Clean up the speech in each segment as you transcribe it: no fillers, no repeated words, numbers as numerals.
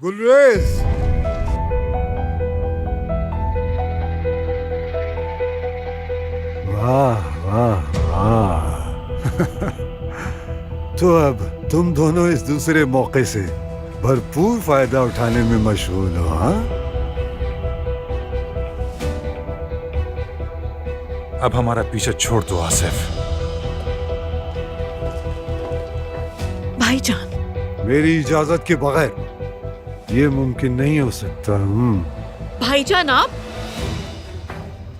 गुलरेज, वाह वाह वाह। तो अब तुम दोनों इस दूसरे मौके से भरपूर फायदा उठाने में मशगूल हो, हाँ? अब हमारा पीछे छोड़ दो आसिफ। भाईजान, मेरी इजाजत के बगैर ये मुमकिन नहीं हो सकता। भाईजान, आप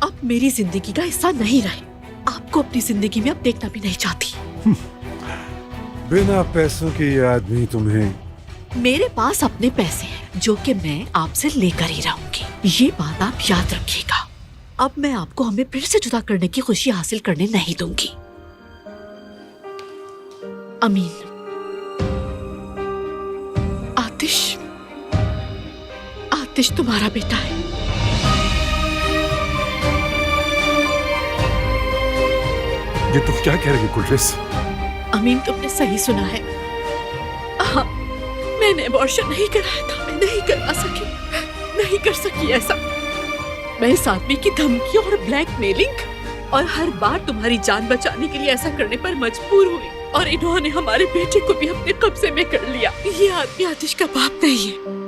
अब मेरी जिंदगी का हिस्सा नहीं रहे। आपको अपनी जिंदगी में अब देखना भी नहीं चाहती। बिना पैसों के ये आदमी तुम्हें। मेरे पास अपने पैसे हैं जो कि मैं आपसे लेकर ही रहूंगी। ये बात आप याद रखिएगा। अब मैं आपको हमें फिर से जुदा करने की खुशी हासिल करने नहीं दूंगी। अमीन, आतिश, आतिश तुम्हारा बेटा है। ये तुम क्या कह रही हो गुलरेज? अमीन, तुमने सही सुना है। हाँ, मैंने अबॉर्शन नहीं कराया था। मैं नहीं करा सकी, नहीं कर सकी ऐसा। मैं इस आदमी की धमकी और ब्लैकमेलिंग और हर बार तुम्हारी जान बचाने के लिए ऐसा करने पर मजबूर हुई, और इन्होंने हमारे बेटे को भी अपने कब्जे में कर लिया। ये आदमी आतिश का बाप नहीं है।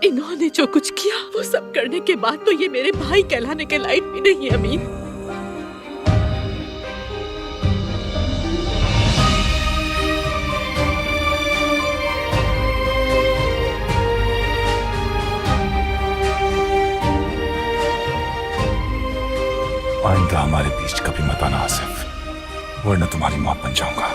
इन्होंने जो कुछ किया वो सब करने के बाद तो ये मेरे भाई कहलाने के लायक भी नहीं है। अमीन, आइंदा हमारे बीच कभी मत आना आसिफ, वरना तुम्हारी मौत बन जाऊंगा।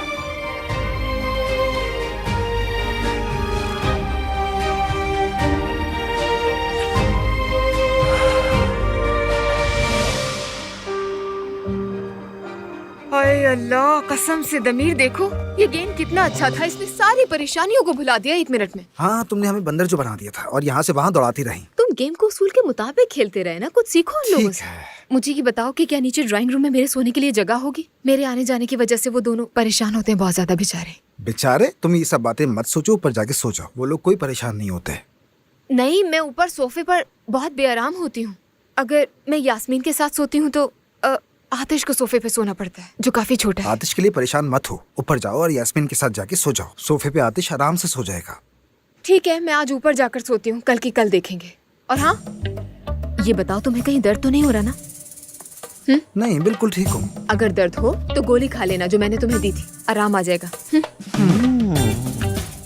हाय अल्लाह, कसम से दमीर देखो, ये गेम कितना अच्छा था। इसने सारी परेशानियों को भुला दिया 1 मिनट में। हाँ, तुमने हमें बंदर जो बना दिया था और यहाँ से वहाँ दौड़ाती रही। तुम गेम को उसूल के मुताबिक खेलते रहे ना, कुछ सीखो उन लोगों ठीक से। है। मुझे ये बताओ कि क्या नीचे ड्राइंग रूम में मेरे सोने के लिए जगह होगी? मेरे आने जाने की वजह से वो दोनों परेशान होते हैं बहुत ज्यादा बेचारे। बेचारे, तुम ये सब बातें मत सोचो, ऊपर जाके सो जाओ। वो लोग कोई परेशान नहीं होते। नहीं, मैं ऊपर सोफे पर बहुत बेआराम होती हूँ। अगर मैं यास्मीन के साथ सोती हूँ तो आतिश को सोफे पे सोना पड़ता है, जो काफी छोटा है। आतिश के लिए परेशान मत हो, ऊपर जाओ और यास्मीन के साथ जाके सो जाओ। सोफे पे आतिश आराम से सो जाएगा। ठीक है, मैं आज ऊपर जाकर सोती हूँ, कल की कल देखेंगे। और हाँ, ये बताओ तुम्हें कहीं दर्द तो नहीं हो रहा ना? नहीं, बिल्कुल ठीक हूँ। अगर दर्द हो तो गोली खा लेना जो मैंने तुम्हें दी थी, आराम आ जाएगा।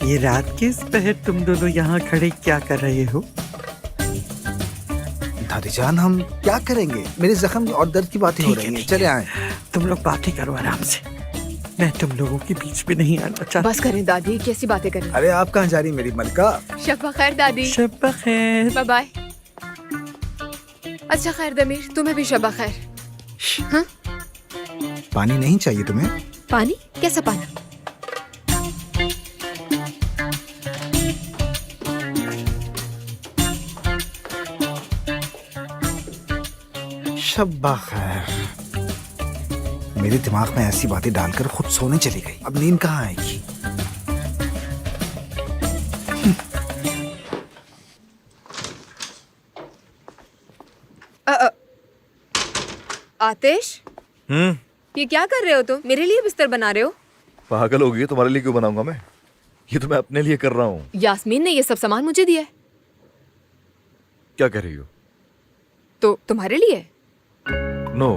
ये रात के इस पहर तुम दोनों यहाँ खड़े क्या कर रहे हो? दादी जान, हम क्या करेंगे? मेरे जख्म और दर्द की बातें हो रही हैं। चले आए। तुम लोग बातें करो आराम से, मैं तुम लोगों के बीच में नहीं आना चाहता। बस करें दादी, कैसी बातें करें। अरे आप कहाँ जा रही मेरी मलका? शब खैर दादी। शब खैर। Bye bye. अच्छा खैर दमीर, तुम्हें भी शब खैर। हाँ? पानी नहीं चाहिए तुम्हें? पानी? कैसा पानी? शब्बा खैर। मेरे दिमाग में ऐसी बातें डालकर खुद सोने चली गई। अब नींद कहाँ आएगी? आतिश, ये क्या कर रहे हो तुम? मेरे लिए बिस्तर बना रहे हो? पागल हो गई? तुम्हारे लिए क्यों बनाऊंगा मैं? ये तो मैं अपने लिए कर रहा हूँ। यास्मीन ने ये सब सामान मुझे दिया है। क्या कह रही हो? तो तुम्हारे लिए? नो,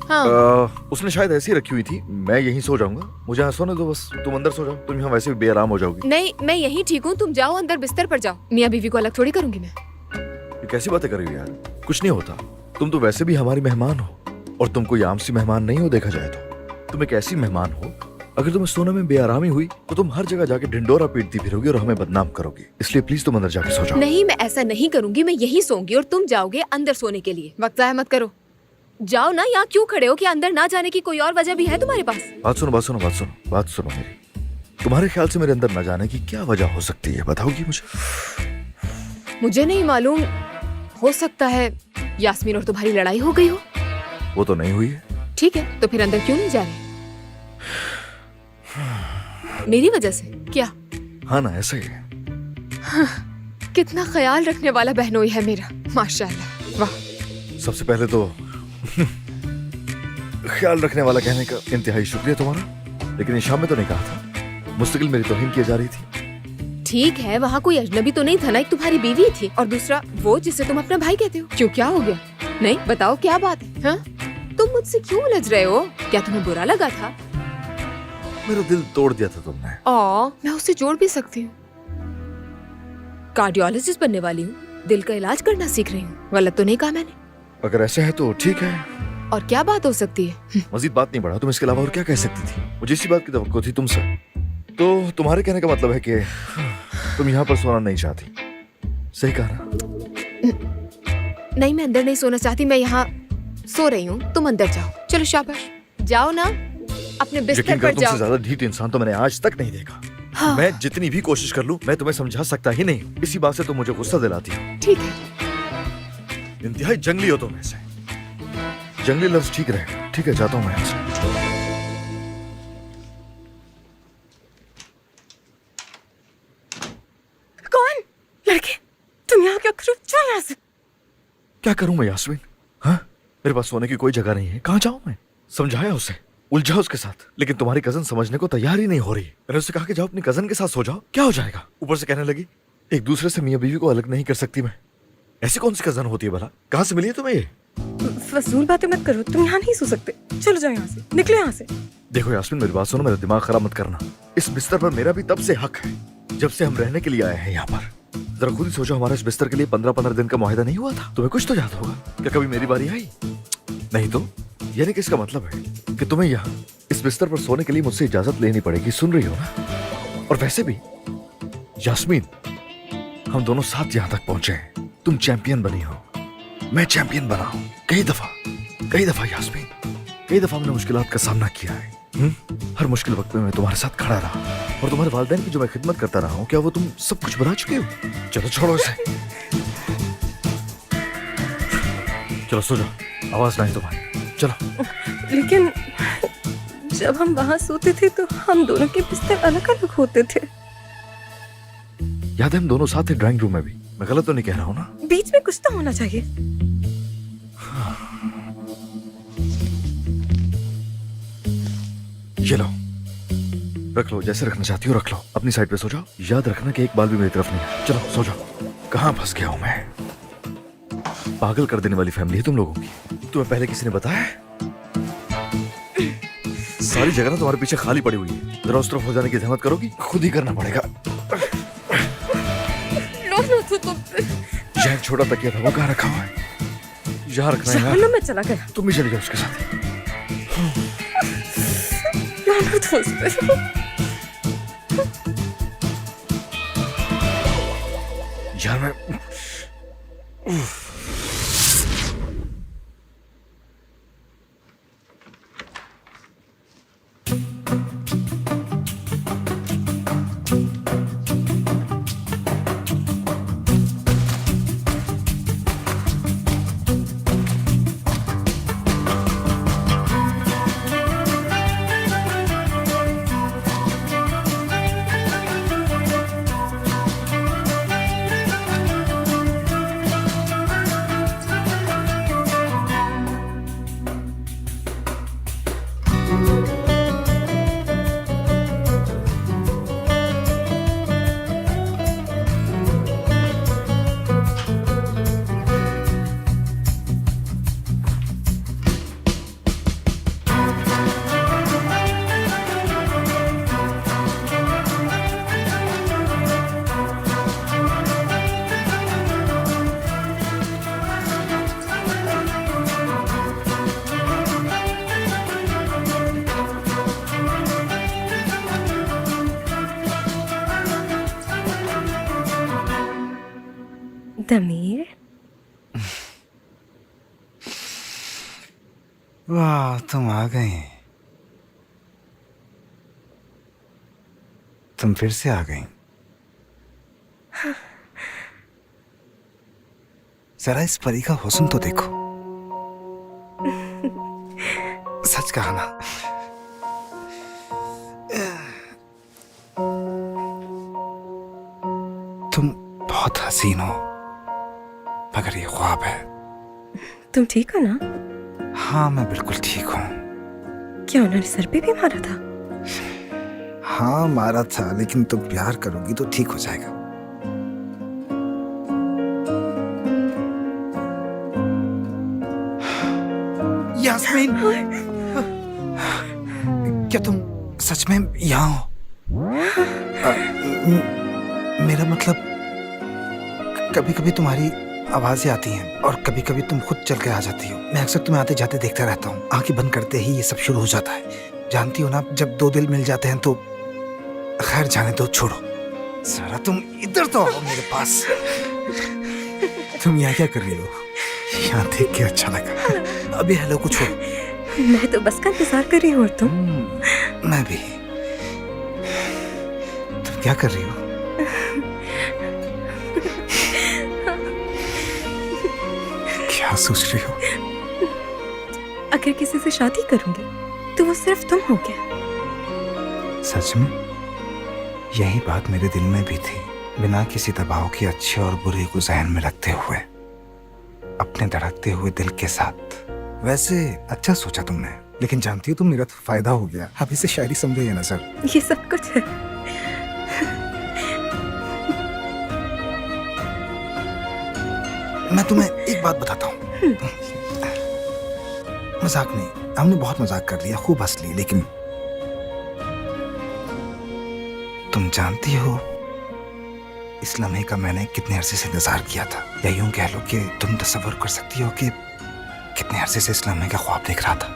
हाँ। उसने शायद ऐसी रखी हुई थी। मैं यहीं सो जाऊंगा, मुझे यहाँ सोने दो बस। तुम अंदर सो जाओ, तुम यहाँ वैसे भी बेआराम हो जाओगी। नहीं, मैं यहीं ठीक हूँ, तुम जाओ अंदर बिस्तर पर जाओ। मियाँ बीवी को अलग थोड़ी करूंगी मैं। ये कैसी बातें कर रही हो यार? कुछ नहीं होता। तुम तो वैसे भी हमारी मेहमान हो, और तुम कोई आम सी मेहमान नहीं हो देखा जाए तो। तुम एक ऐसी मेहमान हो, अगर तुम्हें सोने में बेआरामी हुई तो तुम हर जगह जाके ढिंडोरा पीटती फिरोगी और हमें बदनाम करोगी। इसलिए प्लीज तुम अंदर जाके सो जाओ। नहीं, मैं ऐसा नहीं करूंगी। मैं यहीं सोऊंगी और तुम जाओगे अंदर सोने के लिए। वक्त जाया मत करो, जाओ ना। यहाँ क्यों खड़े हो? कि अंदर ना जाने की कोई और वजह भी है तुम्हारे पास? बात सुनो, बात सुनो, बात सुनो, बात सुनो मेरी। तुम्हारे ख्याल से मेरे अंदर न जाने की क्या वजह हो सकती है? बताओगी मुझे? मुझे नहीं मालूम, हो सकता है यास्मीन और तुम्हारी लड़ाई हो गई हो। वो तो नहीं हुई है। ठीक है, तो फिर अंदर क्यों नहीं जा रहे? मेरी वजह से? क्या? हाँ ना, ऐसा ही है। कितना ख्याल रखने वाला बहनोई है मेरा, माशाल्लाह। वाह। सबसे पहले तो ख्याल रखने वाला कहने का इंतहाई शुक्रिया तुम्हारा, लेकिन ईशा में तो नहीं कहा था। मुस्तकिल मेरी तौहीन की जा रही थी। ठीक है, वहाँ कोई अजनबी तो नहीं था ना, एक तुम्हारी बीवी थी और दूसरा वो जिसे तुम अपना भाई कहते हो। क्यों, क्या हो गया? नहीं बताओ क्या बात है? हाँ? तुम मुझसे क्यों उलझ रहे हो? क्या तुम्हें बुरा लगा था? मेरा दिल तोड़ दिया था तुमने। मैं उससे जोड़ भी सकती हूँ। कार्डियोलॉजिस्ट बनने वाली हूँ, दिल का इलाज करना सीख रही हूँ। गलत तो नहीं कहा मैंने? अगर ऐसे है तो ठीक है। और क्या बात हो सकती है? मजीद बात नहीं बढ़ा, तुम इसके अलावा और क्या कह सकती थी? मुझे इसी बात की तवक्को थी तुमसे। तो तुम्हारे कहने का मतलब है कि तुम यहाँ पर सोना नहीं चाहती, सही कहा ना? नहीं, मैं अंदर नहीं सोना चाहती, मैं यहाँ सो रही हूँ। तुम अंदर जाओ। चलो शाबाश, जाओ ना, अपने बिस्तर यकीन पर करो, तुमसे जाओ। ज्यादा ढीठ इंसान तो मैंने आज तक नहीं देखा। हाँ। मैं जितनी भी कोशिश कर लूं, मैं तुम्हें समझा सकता ही नहीं। इसी बात से तुम मुझे गुस्सा दिलाती हो। ठीक है। इंतहाई जंगली हो तुम ऐसे। जंगली लफ्ज ठीक रहेगा। ठीक है, जाता हूँ मैं यहाँ से। कौन? लड़के, तुम यहाँ क्या करो? चल यहाँ से। क्या करूं मैं यास्मीन? हाँ, मेरे पास सोने की कोई जगह नहीं है, कहाँ जाऊं मैं? समझाया उसे, उलझा उसके साथ, लेकिन तुम्हारी कजन समझने को तैयार ही नहीं हो रही। मैंने उससे कहा कि जाओ अपनी कजन के साथ सो जाओ, क्या हो जाएगा? ऊपर से कहने लगी एक दूसरे से मियां बीवी को अलग नहीं कर सकती मैं। ऐसी कौन सी कजन होती है भला? कहाँ से मिली है तुम्हें ये? फजूल बातें मत करो, तुम यहाँ नहीं सो सकते। चलो जाओ यहाँ से, निकलो यहाँ से। देखो यास्मीन, मेरी बात सुनो, मेरा दिमाग खराब मत करना। इस बिस्तर पर मेरा भी तब से हक है जब से हम रहने के लिए आए हैं यहाँ पर। जरा खुद ही सोचो, हमारा इस बिस्तर के लिए 15-15 दिन का मुआहिदा नहीं हुआ था? तुम्हें कुछ तो याद होगा। क्या कभी मेरी बारी आई? नहीं तो यानी कि इसका मतलब है कि तुम्हें यहाँ इस बिस्तर पर सोने के लिए मुझसे इजाजत लेनी पड़ेगी। सुन रही हो ना? और वैसे भी यास्मीन, हम दोनों साथ यहाँ तक पहुंचे हैं। तुम चैंपियन बनी हो, मैं चैंपियन बना हूं। कई दफा यास्मीन, कई दफा हमने मुश्किलात का सामना किया है। हर मुश्किल वक्त में मैं तुम्हारे साथ खड़ा रहा, और तुम्हारे वालिदैन की जो मैं खिदमत करता रहा हूँ, क्या वो तुम सब कुछ बता चुके हो? चलो छोड़ो इसे, चलो सो जाओ, आवाज ना है तुम्हारी। चलो। लेकिन जब हम वहाँ सोते थे तो हम दोनों के बिस्तर अलग अलग होते थे। याद है हम दोनों साथ थे ड्राइंग रूम में भी? मैं गलत तो नहीं कह रहा हूँ ना? बीच में कुछ तो होना चाहिए। ये लो, रख लो, जैसे रखना चाहती हो रख लो। अपनी साइड पे सो जाओ। याद रखना कि एक बाल भी मेरी तरफ नहीं है। चलो सो जाओ। कहाँ फंस गया हूं मैं? पागल कर देने वाली फैमिली है तुम लोगों की। तुम्हें पहले किसी ने बताया है? सारी जगह ना तुम्हारे पीछे खाली पड़ी हुई है। जरा उस तरफ हो जाने की जहमत करोगी? खुद ही करना पड़ेगा। यह छोटा तकिया था, वो कहाँ रखा हुआ है? यहाँ रखना है यार। मैं चला गया। तुम भी चली जाओ उसके साथ। यार मैं दमीर, वाह, तुम आ गए। तुम फिर से आ गई। जरा इस परी का हुस्न तो देखो। सच कहा ना? तुम बहुत हसीन हो, मगर ये ख्वाब है। तुम ठीक हो ना? हाँ मैं बिल्कुल ठीक हूँ। क्या उन्होंने सर पे भी मारा था? हाँ मारा था, लेकिन तुम प्यार करोगी तो ठीक हो जाएगा। यास्मीन, क्या तुम सच में यहाँ हो? मेरा मतलब कभी कभी तुम्हारी आवाजें आती हैं और कभी कभी तुम खुद चल के आ जाती हो। मैं अक्सर तुम्हें आते जाते देखता रहता हूँ। आंखें बंद करते ही ये सब शुरू हो जाता है। जानती हो ना, जब दो दिल मिल जाते हैं तो खैर जाने दो, छोड़ो। सारा तुम इधर तो आओ मेरे पास। तुम यहाँ क्या कर रही हो? यहाँ देख के अच्छा लगा। अभी हेलो को छोड़ो। मैं तो बस का इंतजार कर रही हूँ। और तुम? मैं भी। तुम क्या कर रही हो? क्या सोच रही हो? अगर किसी से शादी करूंगी तो वो सिर्फ तुम हो क्या? सच में यही बात मेरे दिल में भी थी। बिना किसी दबाव के अच्छे और बुरे को जहन में रखते हुए, अपने धड़कते हुए दिल के साथ। वैसे अच्छा सोचा तुमने, लेकिन जानती हो तुम, मेरा तो फायदा हो गया। अभी से शायरी समझे ये नजर। ये सब कुछ है। मैं तुम्हें एक बात बताता हूँ। मजाक नहीं, हमने बहुत मजाक कर लिया, खूब हंस ली, लेकिन तुम जानती हो इस लम्हे का मैंने कितने अरसे से इंतजार किया था। या यूं कह लो कि तुम तसव्वुर कर सकती हो कि कितने अरसे से इस लम्हे का ख्वाब देख रहा था।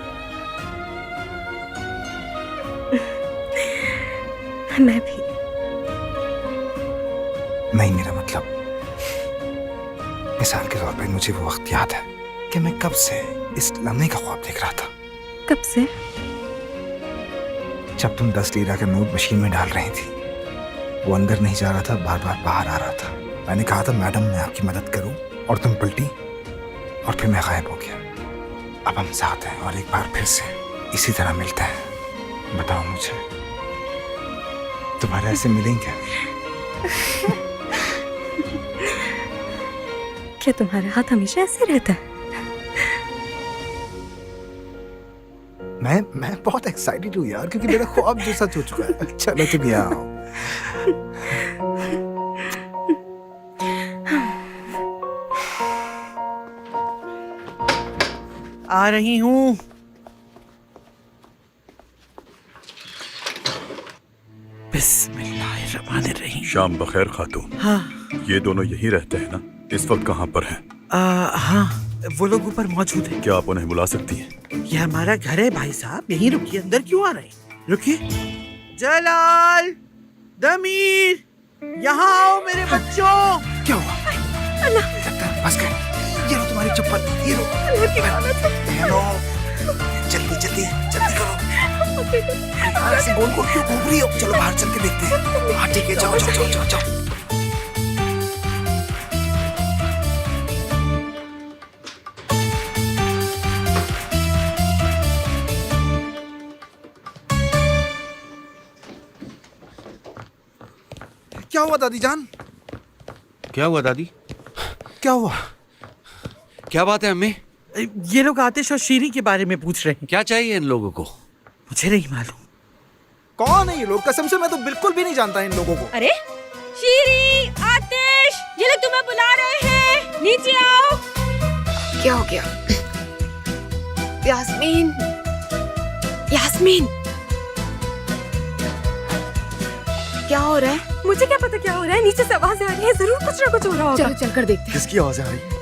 मैं भी। नहीं, मेरा मतलब मिसाल के तौर पर मुझे वो वक्त याद है कि मैं कब से इस लम्हे का ख्वाब देख रहा था। कब से? जब तुम 10 लीरा का नोट मशीन में डाल रही थी, वो अंदर नहीं जा रहा था, बार बार बाहर आ रहा था। मैंने कहा था मैडम मैं आपकी मदद करूं, और तुम पलटी और फिर मैं गायब हो गया। अब हम साथ हैं और एक बार फिर से इसी तरह मिलते हैं। बताओ मुझे, तुम्हारे ऐसे मिलेंगे? क्या तुम्हारा हाथ हमेशा ऐसे रहता है? मैं बहुत एक्साइटेड हूँ यार, क्योंकि मेरा ख्वाब जो सच हो चुका है। चलो तुम यहाँ आओ। आ रही हूँ। बिस्मिल्लाहिर्रहमानिर्रहीम। शाम बखैर खातून। हाँ ये दोनों यही रहते हैं ना? इस वक्त कहाँ पर हैं? हाँ, वो लोग ऊपर मौजूद हैं। क्या आप उन्हें बुला सकती हैं? ये हमारा घर है भाई साहब, यहीं रुकिए। अंदर क्यों आ रहे हैं? रुकिए। जलाल, दमीर, यहाँ आओ मेरे बच्चों। क्या हुआ? लगता है फंस गए। ये लो तुम्हारी चप्पल, ये लो। हेलो, जल्दी जल्दी जल्दी करो। यार ऐसे गोल गोल क्यों घूम रही हो? चलो बाहर चल के देखते हैं। हाँ ठीक है, जाओ जाओ जाओ जाओ जाओ। क्या हुआ दादी जान? क्या हुआ दादी? क्या हुआ? क्या बात है अम्मी? ये लोग आतिश और शीरी के बारे में पूछ रहे हैं। क्या चाहिए इन लोगों को? मुझे नहीं मालूम। कौन है ये लोग? कसम से मैं तो बिल्कुल भी नहीं जानता इन लोगों को। अरे शीरी, आतिश, ये लोग तुम्हें बुला रहे हैं, नीचे आओ। क्या हो गया? यास्मीन, यास्मीन, क्या हो रहा है? मुझे क्या पता क्या हो रहा है, नीचे से आवाज आ रही है, जरूर कुछ ना कुछ हो रहा होगा। चलो चलकर देखते हैं। किसकी आवाजें आ रही है?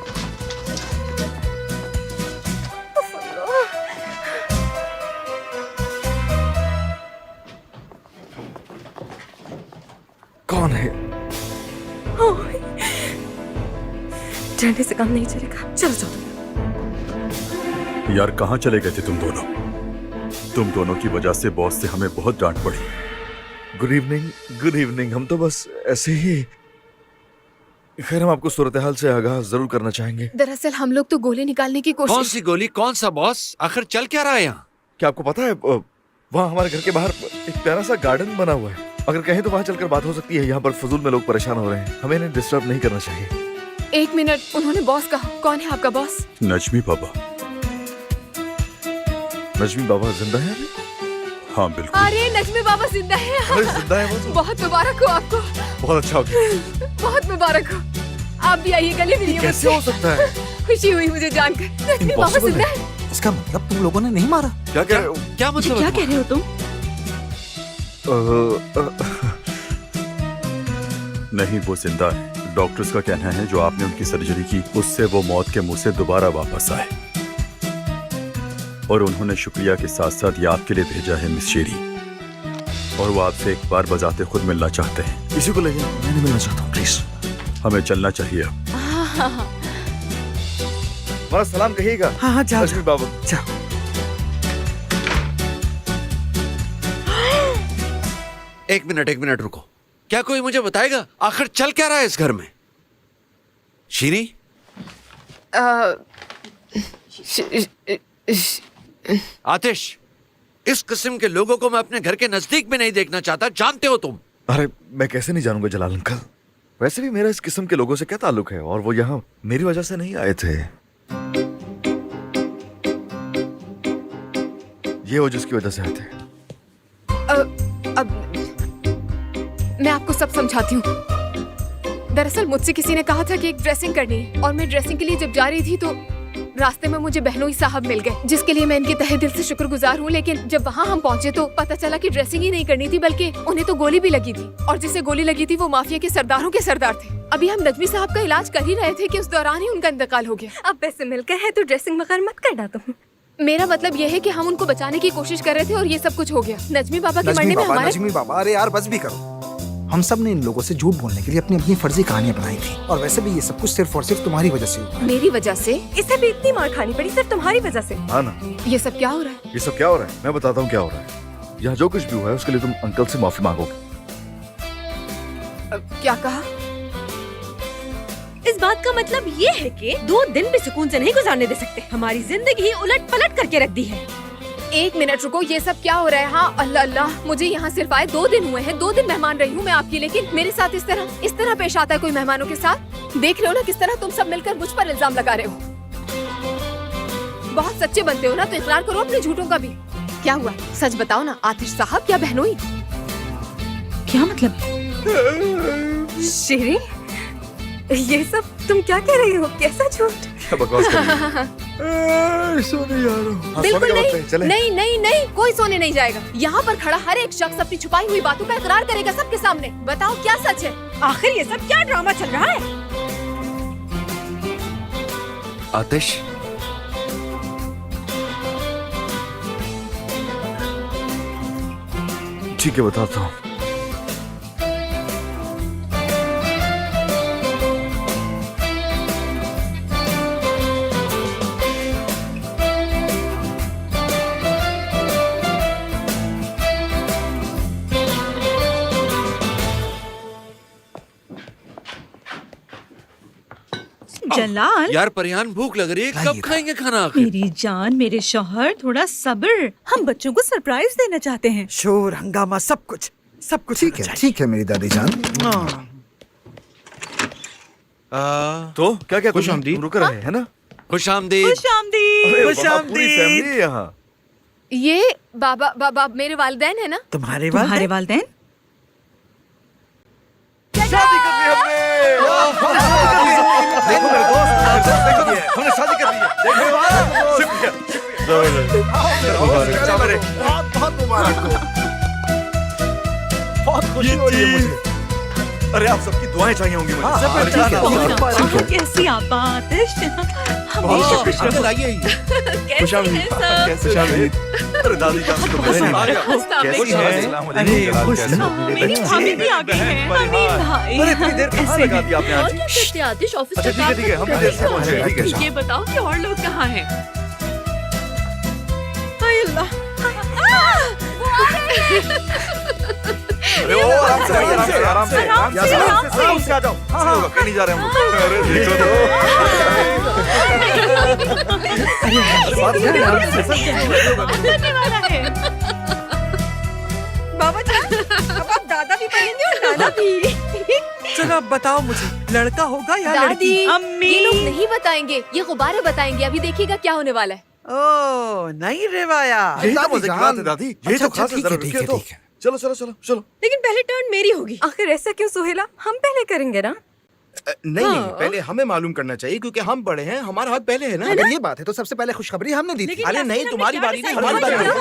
कौन है? डरने से काम नहीं चलेगा, चलो चलो। यार कहाँ चले गए थे तुम दोनों? तुम दोनों की वजह से बॉस से हमें बहुत डांट पड़ी। Good evening, good evening. हम तो बस ऐसे ही। खैर हम आपको सूरत हाल से आगाह जरूर करना चाहेंगे। दरअसल हम लोग तो गोली निकालने की कौन कोशिश। सी गोली? कौन सा बॉस? आखिर चल क्या रहा है यहाँ? क्या आपको पता है वहाँ हमारे घर के बाहर एक प्यारा सा गार्डन बना हुआ है? अगर कहें तो वहाँ चलकर बात हो सकती है। यहाँ पर फजूल में लोग परेशान हो रहे हैं, हमें इन्हें डिस्टर्ब नहीं करना चाहिए। 1 मिनट, उन्होंने बॉस कहा। कौन है आपका बॉस? नजमी बाबा। नजमी बाबा जिंदा है? हाँ बिल्कुल। अरे नजमी बाबा जिंदा है। अरे जिंदा है वो तो। बहुत मुबारक हो आपको, बहुत अच्छा हो गया। बहुत मुबारक हो। आप भी आइए, गले मिलिए कैसे हो सकता है? खुशी हुई मुझे जानकर। नजमी बाबा Impossible जिंदा है। है। इसका मतलब तुम लोगों ने नहीं मारा? क्या कह रहे हो? क्या मतलब है क्या कह रहे हो तुम? नहीं, वो जिंदा है। डॉक्टर्स का कहना है जो आपने उनकी सर्जरी की उससे वो मौत के मुंह से दोबारा वापस आए। और उन्होंने शुक्रिया के साथ साथ ये आपके लिए भेजा है मिस शेरी। और वो आपसे एक बार बजाते खुद मिलना चाहते हैं। इसी को ले जाओ, मैं नहीं मिलना चाहता हूँ प्लीज। हमें चलना चाहिए अब। हमारा सलाम कहिएगा। हाँ हाँ जाओ नजमी बाबा। जाओ। एक मिनट रुको। क्या कोई मुझे बताएगा आखिर चल क्या रहा है इस घर में? शीरी, आतिश, इस किस्म के लोगों को मैं अपने घर के नजदीक में नहीं देखना चाहता, जानते हो तुम। अरे मैं कैसे नहीं जानूंगा जलाल अंकल। वैसे भी मेरा इस किस्म के लोगों से क्या ताल्लुक है, और वो यहाँ मेरी वजह से नहीं आए थे। ये वो जिसकी वजह से आए थे। अब मैं आपको सब समझाती हूँ। दरअसल मुझसे किसी ने कहा था कि एक ड्रेसिंग करनी है, और मैं ड्रेसिंग के लिए जब जा रही थी तो रास्ते में मुझे बहनोई साहब मिल गए, जिसके लिए मैं इनके तहे दिल से शुक्रगुजार हूँ। लेकिन जब वहाँ हम पहुँचे तो पता चला कि ड्रेसिंग ही नहीं करनी थी, बल्कि उन्हें तो गोली भी लगी थी, और जिसे गोली लगी थी वो माफिया के सरदारों के सरदार थे। अभी हम नजमी साहब का इलाज कर ही रहे थे कि उस दौरान ही उनका इंतकाल हो गया। अब वैसे मिलकर है तो ड्रेसिंग वगैरह मत करना तुम। मेरा मतलब यह है कि हम उनको बचाने की कोशिश कर रहे थे और ये सब कुछ हो गया। नजमी बाबा के मरने में हमारे नजमी बाबा, अरे यार बस भी करो। हम सब ने इन लोगों से झूठ बोलने के लिए अपनी अपनी फर्जी कहानियां बनाई थी, और वैसे भी ये सब कुछ सिर्फ और सिर्फ तुम्हारी वजह से हुआ है। मेरी वजह से? इसे भी इतनी मार खानी पड़ी सिर्फ तुम्हारी वजह से। हाँ ना, ये सब क्या हो रहा है? ये सब क्या हो रहा है मैं बताता हूँ क्या हो रहा है। यहाँ जो कुछ भी हुआ है उसके लिए तुम अंकल से माफी मांगोगे। क्या कहा? इस बात का मतलब ये है कि 2 दिन भी सुकून से नहीं गुजारने दे सकते। हमारी जिंदगी ही उलट पलट करके रख दी है। 1 मिनट रुको, ये सब क्या हो रहा है? हाँ अल्लाह अल्लाह, मुझे यहाँ सिर्फ आए 2 दिन हुए हैं, 2 दिन मेहमान रही हूँ मैं आपकी, लेकिन मेरे साथ इस तरह पेश आता है कोई मेहमानों के साथ। देख रहे हो ना किस तरह तुम सब मिलकर मुझ पर इल्जाम लगा रहे हो। बहुत सच्चे बनते हो ना, तो इकरार करो अपने झूठों का भी। क्या हुआ, सच बताओ ना आतिश साहब, क्या बहनोई? क्या मतलब? शेरी, ये सब तुम क्या कह रही हो? कैसा झूठ? क्या बकवास कर रही हो? सोने जा रहा हूँ। बिल्कुल नहीं, नहीं, कोई सोने नहीं जाएगा। यहाँ पर खड़ा हर एक शख्स अपनी छुपाई हुई बातों का इकरार करेगा सबके सामने। बताओ क्या सच है? आखिर ये सब क्या ड्रामा चल रहा है? आतिश, ठीक है बताता हूँ। जलाल, यार परियान भूख लग रही है, कब खाएंगे खाना आखिर? मेरी जान, मेरे शौहर, थोड़ा सब्र। हम बच्चों को सरप्राइज देना चाहते हैं। शोर हंगामा सब कुछ ठीक है मेरी दादी जान। तो क्या क्या खुश आमदीद। रुक रहे हैं ना? खुश आमदीद। खुश आमदीद। अरे खुश वाह, पूरी आमदीद। फैमिली है यहाँ। ये बाबा मेरे वालिदैन है ना? तुम्हारे तुम्हारे वालिदैन? शादी कर ली हमने। देखो मेरे दोस्त, हमने शादी कर ली है। देखो शुक्रिया। बहुत मुबारक हो। बहुत खुशी हो रही है मुझे। अरे आप सबकी दुआएं चाहिए होंगी मुझे। कैसी आप आतिश, हमेशा खुश रहो। अंकल आइए। कैसी हैं सब? कैसे आमिर? अरे दादी जान से तो पहले नहीं मारा। कैसी है? मेरी भाभी भी आ गई हैं। अमीन भाई। अरे इतनी देर कहाँ लगा दी आपने आज? क्या करते आतिश, ऑफिस अच्छा, का ठीक है, हम देर से पहुंचे, ठीक है। ये बताओ कि और लोग कहाँ हैं? हाय अल्लाह। अरे ओ आराम से आराम से आ जाओ। कहीं नहीं जा रहे हम। अरे देखो बाबा जान, अब आप दादा भी दादी बनेंगे और नाना भी। चलो अब बताओ मुझे, लड़का होगा या दादी लड़की? अम्मी। ये लोग नहीं बताएंगे, ये गुब्बारे बताएंगे। अभी देखिएगा क्या होने वाला है। ओ नहीं रेवाया। यही तो दादी मजे की जान। बात है दादी, यही अच्छा, तो खास है। ठीक जरा है, ठीक रुकिए है, तो। ठीक है। चलो चलो चलो चलो। लेकिन पहले टर्न मेरी होगी। आखिर ऐसा क्यों सुहेला? हम पहले करेंगे ना। नहीं नहीं, पहले हमें मालूम करना चाहिए क्योंकि हम बड़े हैं, हमारा हक पहले है ना। अगर ये बात है तो सबसे पहले खुशखबरी हमने दी थी। अरे नहीं, तुम्हारी बारी नहीं, हमारी बारी है।